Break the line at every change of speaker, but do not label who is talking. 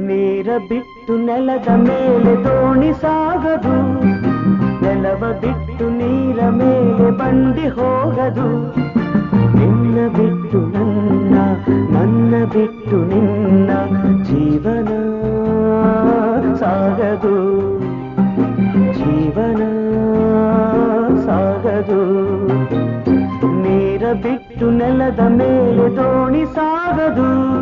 ನೀರ ಬಿಟ್ಟು ನೆಲದ ಮೇಲೆ ದೋಣಿ ಸಾಗದು, ನೆಲವ ಬಿಟ್ಟು ನೀರ ಮೇಲೆ ಬಂಡಿ ಹೋಗದು. ನಿನ್ನ ಬಿಟ್ಟು ನನ್ನ, ನನ್ನ ಬಿಟ್ಟು ನಿನ್ನ ಜೀವನ ಸಾಗದು, ಜೀವನ ಸಾಗದು. ನೀರ ಬಿಟ್ಟು ನೆಲದ ಮೇಲೆ ದೋಣಿ ಸಾಗದು.